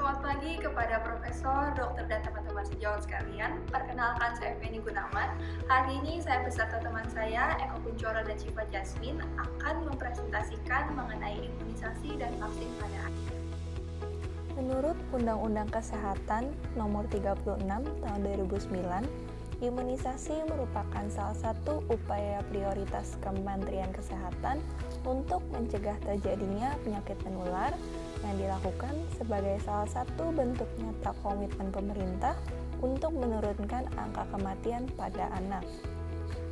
Selamat pagi kepada Profesor, Dokter, dan teman-teman sejawat sekalian. Perkenalkan, saya Feni Gunawan. Hari ini saya beserta teman saya, Eko Kuncoro dan Syifa Jasmine, akan mempresentasikan mengenai imunisasi dan vaksin pada anak. Menurut Undang-Undang Kesehatan Nomor 36 Tahun 2009, imunisasi merupakan salah satu upaya prioritas Kementerian Kesehatan untuk mencegah terjadinya penyakit menular yang dilakukan sebagai salah satu bentuk nyata komitmen pemerintah untuk menurunkan angka kematian pada anak.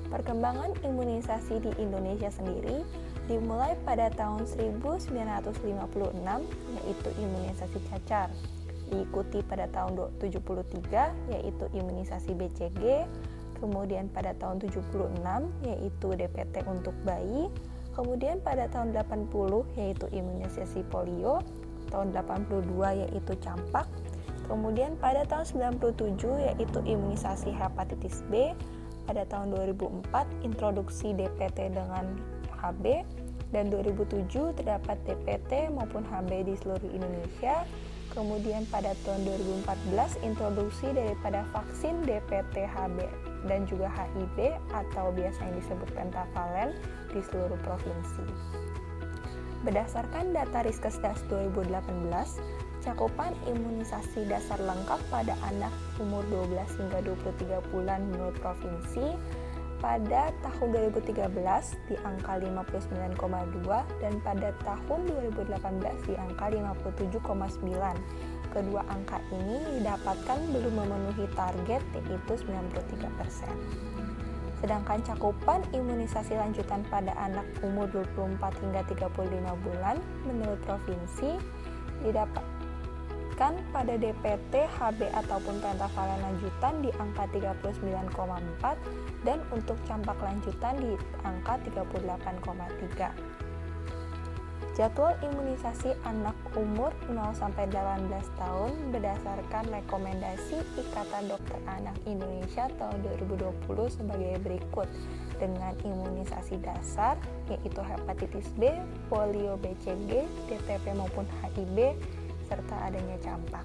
Perkembangan imunisasi di Indonesia sendiri dimulai pada tahun 1956, yaitu imunisasi cacar. Diikuti pada tahun 73, yaitu imunisasi BCG. Kemudian pada tahun 76, yaitu DPT untuk bayi. Kemudian pada tahun 80, yaitu imunisasi polio. Tahun 82, yaitu campak. Kemudian pada tahun 97, yaitu imunisasi hepatitis B. Pada tahun 2004, introduksi DPT dengan HB, dan 2007 terdapat DPT maupun HB di seluruh Indonesia. Kemudian pada tahun 2014, introduksi daripada vaksin DPT HB dan juga HIB atau biasa yang disebut pentavalen di seluruh provinsi. Berdasarkan data Riskesdas 2018, cakupan imunisasi dasar lengkap pada anak umur 12 hingga 23 bulan menurut provinsi pada tahun 2013 di angka 59,2 dan pada tahun 2018 di angka 57,9. Kedua angka ini didapatkan belum memenuhi target yaitu 93%. Sedangkan cakupan imunisasi lanjutan pada anak umur 24 hingga 35 bulan menurut provinsi didapatkan pada DPT, HB ataupun pentavalen lanjutan di angka 39,4 dan untuk campak lanjutan di angka 38,3. Jadwal imunisasi anak umur 0-18 tahun berdasarkan rekomendasi Ikatan Dokter Anak Indonesia tahun 2020 sebagai berikut dengan imunisasi dasar yaitu hepatitis B, polio BCG, DTP maupun HIB serta adanya campak.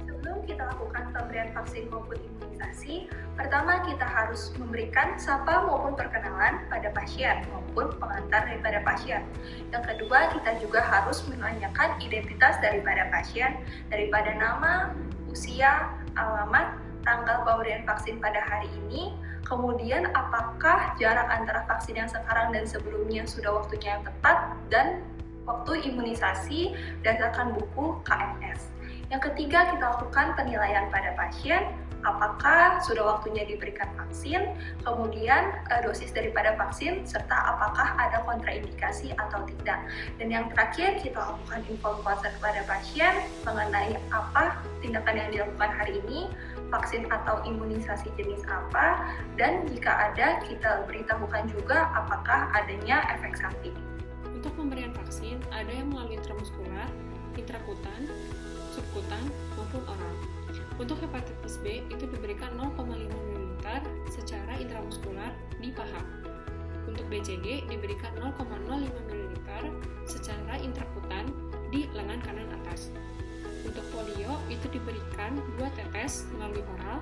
Sebelum kita lakukan pemberian vaksin maupun imunisasi, pertama kita harus memberikan sapa maupun perkenalan pada pasien maupun pengantar daripada pasien. Yang kedua, kita juga harus menanyakan identitas daripada pasien, daripada nama, usia, alamat, tanggal pemberian vaksin pada hari ini, kemudian apakah jarak antara vaksin yang sekarang dan sebelumnya sudah waktunya yang tepat, dan waktu imunisasi berdasarkan buku KMS. Yang ketiga, kita lakukan penilaian pada pasien, apakah sudah waktunya diberikan vaksin, kemudian dosis daripada vaksin, serta apakah ada kontraindikasi atau tidak. Dan yang terakhir, kita lakukan informasi kepada pasien mengenai apa tindakan yang dilakukan hari ini, vaksin atau imunisasi jenis apa, dan jika ada, kita beritahukan juga apakah adanya efek samping. Untuk pemberian vaksin, ada yang melalui intramuskular, intrakutan, subkutan, maupun oral. Untuk hepatitis B, itu diberikan 0,5 ml secara intramuskular di paha. Untuk BCG, diberikan 0,05 ml secara intrakutan di lengan kanan atas. Untuk polio, itu diberikan 2 tetes melalui oral.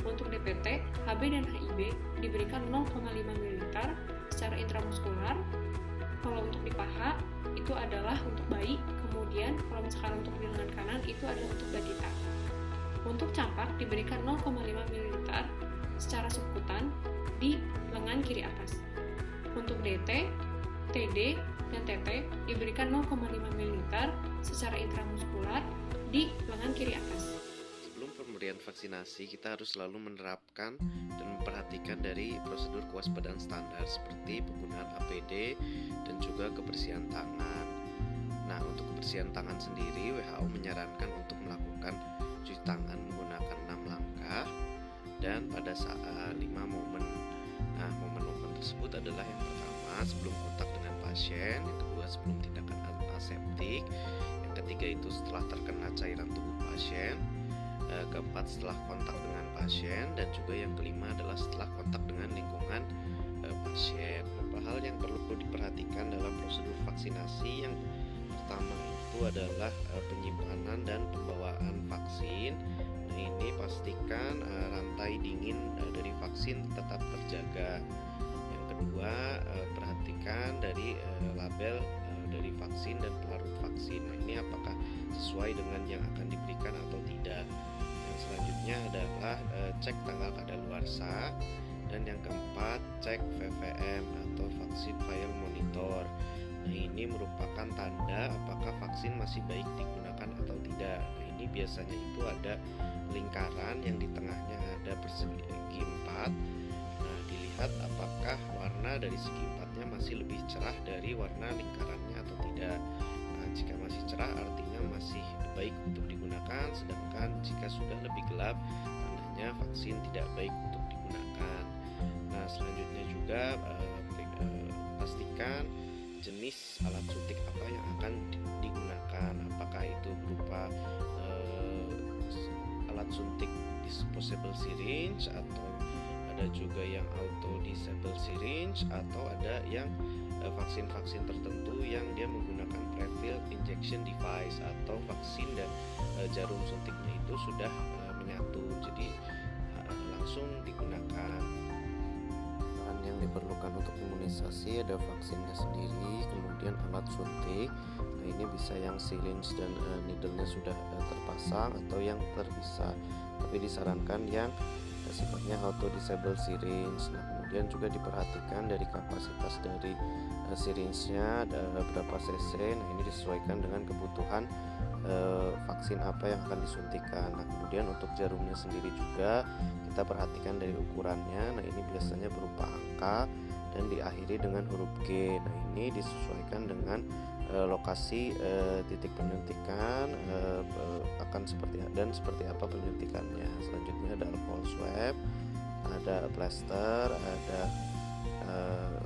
Untuk DPT, HB dan HIB diberikan 0,5 ml secara intramuskular. Kalau untuk di paha, itu adalah untuk bayi, kemudian kalau misalkan untuk di lengan kanan, itu adalah untuk balita. Untuk campak diberikan 0,5 ml secara subkutan di lengan kiri atas. Untuk DT, TD, dan TT diberikan 0,5 ml secara intramuskular di lengan kiri atas. Sebelum pemberian vaksinasi, kita harus selalu menerapkan dan memperhatikan dari prosedur kewaspadaan standar seperti penggunaan APD dan juga kebersihan tangan. Nah, untuk kebersihan tangan sendiri, WHO menyarankan untuk melakukan cuci tangan menggunakan 6 langkah dan pada saat 5 momen. Nah, momen-momen tersebut adalah yang pertama sebelum kontak dengan pasien, yang kedua sebelum tindakan aseptik, yang ketiga itu setelah terkena cairan tubuh pasien, keempat setelah kontak dengan pasien, dan juga yang kelima adalah setelah kontak dengan lingkungan pasien. Beberapa hal yang perlu diperhatikan dalam prosedur vaksinasi yang pertama itu adalah penyimpanan dan pembawaan vaksin. Nah, ini pastikan rantai dingin dari vaksin tetap terjaga. Yang kedua, perhatikan dari label dari vaksin dan pelarut vaksin. Nah, ini apakah sesuai dengan yang akan diberikan atau tidak. Yang selanjutnya adalah cek tanggal kadaluarsa. Dan yang keempat, cek VVM atau Vaksin File Monitor. Nah, ini merupakan tanda apakah vaksin masih baik digunakan atau tidak. Nah, ini biasanya itu ada lingkaran yang di tengahnya ada persegi 4. Nah, dilihat apakah warna dari segi 4-nya masih lebih cerah dari warna lingkarannya atau tidak. Nah, jika masih cerah artinya masih baik untuk digunakan, sedangkan jika sudah lebih gelap tandanya vaksin tidak baik untuk digunakan. Nah, selanjutnya juga pastikan jenis alat suntik apa yang akan digunakan. Apakah itu berupa alat suntik disposable syringe, atau ada juga yang auto disable syringe, atau ada yang vaksin-vaksin tertentu yang dia menggunakan prefilled injection device, atau vaksin dan jarum suntiknya itu sudah menyatu, jadi langsung digunakan. Yang diperlukan untuk imunisasi ada vaksinnya sendiri, kemudian alat suntik. Nah, ini bisa yang syringe dan needle-nya sudah terpasang atau yang terpisah, tapi disarankan yang sifatnya auto disable syringe. Nah, kemudian juga diperhatikan dari kapasitas dari syringe-nya berapa cc. Nah, ini disesuaikan dengan kebutuhan vaksin apa yang akan disuntikan. Nah, kemudian untuk jarumnya sendiri juga kita perhatikan dari ukurannya. Nah, ini biasanya berupa angka dan diakhiri dengan huruf G. Nah, ini disesuaikan dengan lokasi titik penyuntikan akan seperti apa penyuntikannya. Selanjutnya ada alcohol swab, ada plaster, ada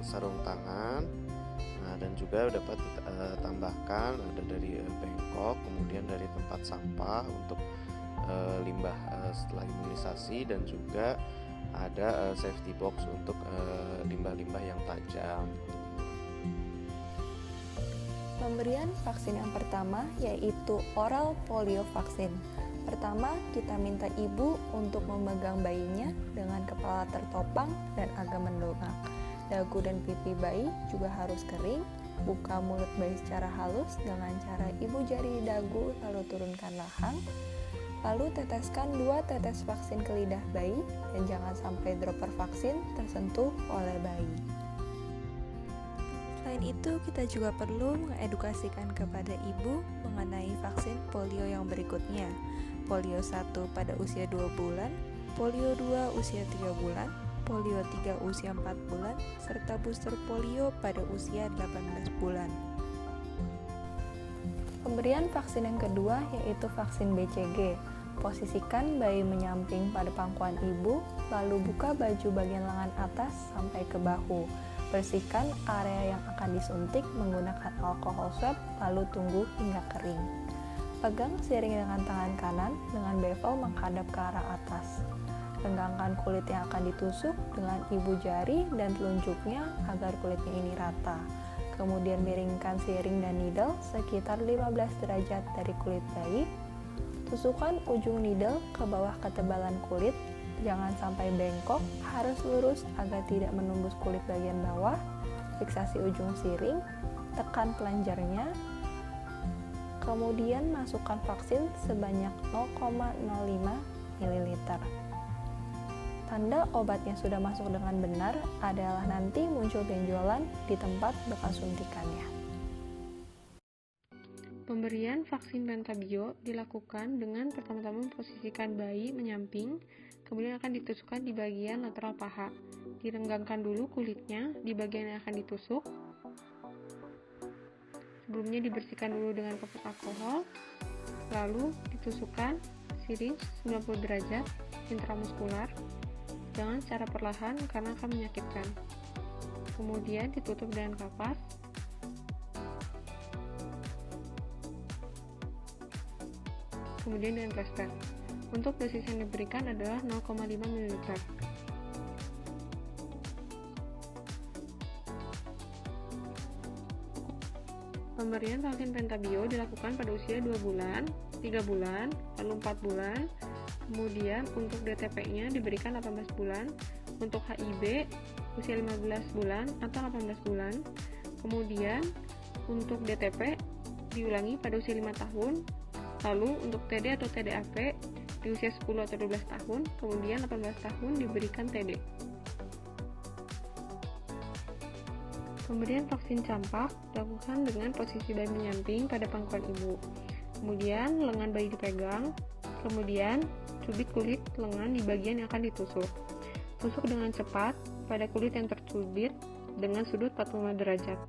sarung tangan. Nah, dan juga dapat ditambahkan ada dari bengkok, kemudian dari tempat sampah untuk limbah setelah imunisasi, dan juga ada safety box untuk limbah-limbah yang tajam. Pemberian vaksin yang pertama yaitu oral polio vaksin. Pertama, kita minta ibu untuk memegang bayinya dengan kepala tertopang dan agak mendongak. Dagu dan pipi bayi juga harus kering. Buka mulut bayi secara halus dengan cara ibu jari dagu lalu turunkan lahang. Lalu teteskan 2 tetes vaksin ke lidah bayi dan jangan sampai dropper vaksin tersentuh oleh bayi. Selain itu, kita juga perlu mengedukasikan kepada ibu mengenai vaksin polio yang berikutnya. Polio 1 pada usia 2 bulan, polio 2 usia 3 bulan, polio 3 usia 4 bulan, serta booster polio pada usia 18 bulan. Pemberian vaksin yang kedua yaitu vaksin BCG. Posisikan bayi menyamping pada pangkuan ibu, lalu buka baju bagian lengan atas sampai ke bahu. Bersihkan area yang akan disuntik menggunakan alcohol swab, lalu tunggu hingga kering. Pegang siring dengan tangan kanan dengan bevel menghadap ke arah atas. Renggangkan kulit yang akan ditusuk dengan ibu jari dan telunjuknya agar kulitnya ini rata. Kemudian miringkan siring dan needle sekitar 15 derajat dari kulit bayi. Tusukkan ujung needle ke bawah ketebalan kulit, jangan sampai bengkok, harus lurus agar tidak menembus kulit bagian bawah. Fiksasi ujung siring, tekan pelanjarnya, kemudian masukkan vaksin sebanyak 0,05 ml. Tanda obatnya sudah masuk dengan benar adalah nanti muncul benjolan di tempat bekas suntikannya. Pemberian vaksin pentabio dilakukan dengan pertama-tama memposisikan bayi menyamping, kemudian akan ditusukkan di bagian lateral paha. Direnggangkan dulu kulitnya di bagian yang akan ditusuk. Sebelumnya dibersihkan dulu dengan kapur alkohol, lalu ditusukkan siringe 90 derajat intramuskular. Jangan secara perlahan karena akan menyakitkan. Kemudian ditutup dengan kapas. Kemudian dengan plaster. Untuk dosis yang diberikan adalah 0,5 ml. Pemberian vaksin pentabio dilakukan pada usia 2 bulan, 3 bulan, lalu 4 bulan. Kemudian untuk DTP-nya diberikan 18 bulan, untuk HIV usia 15 bulan atau 18 bulan. Kemudian untuk DTP diulangi pada usia 5 tahun, lalu untuk TD atau TDAP di usia 10 atau 12 tahun, kemudian 18 tahun diberikan TD. Pemberian vaksin campak dilakukan dengan posisi bayi menyamping pada pangkuan ibu. Kemudian lengan bayi dipegang, kemudian cubit kulit lengan di bagian yang akan ditusuk. Tusuk dengan cepat pada kulit yang tercubit dengan sudut 45 derajat.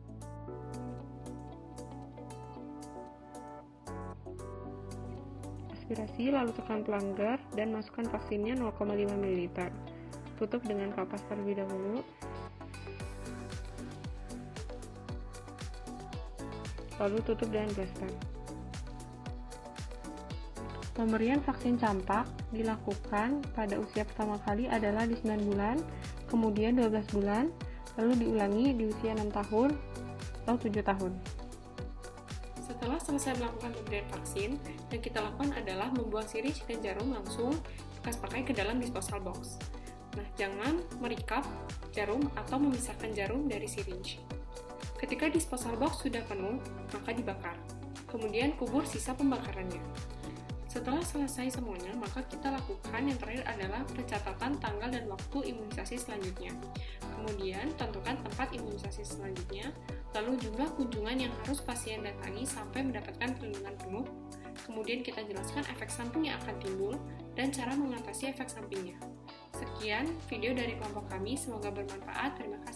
Aspirasi lalu tekan pelanggar dan masukkan vaksinnya 0,5 ml. Tutup dengan kapas terlebih dahulu. Lalu tutup dengan plester. Pemberian vaksin campak dilakukan pada usia pertama kali adalah di 9 bulan, kemudian 12 bulan, lalu diulangi di usia 6 tahun atau 7 tahun. Setelah selesai melakukan pemberian vaksin, yang kita lakukan adalah membuang syringe dan jarum langsung bekas pakai ke dalam disposal box. Nah, jangan merikap jarum atau memisahkan jarum dari syringe. Ketika disposal box sudah penuh, maka dibakar. Kemudian kubur sisa pembakarannya. Setelah selesai semuanya, maka kita lakukan yang terakhir adalah pencatatan tanggal dan waktu imunisasi selanjutnya. Kemudian, tentukan tempat imunisasi selanjutnya, lalu jumlah kunjungan yang harus pasien datangi sampai mendapatkan perlindungan penuh. Kemudian kita jelaskan efek samping yang akan timbul dan cara mengatasi efek sampingnya. Sekian video dari kelompok kami, semoga bermanfaat. Terima kasih.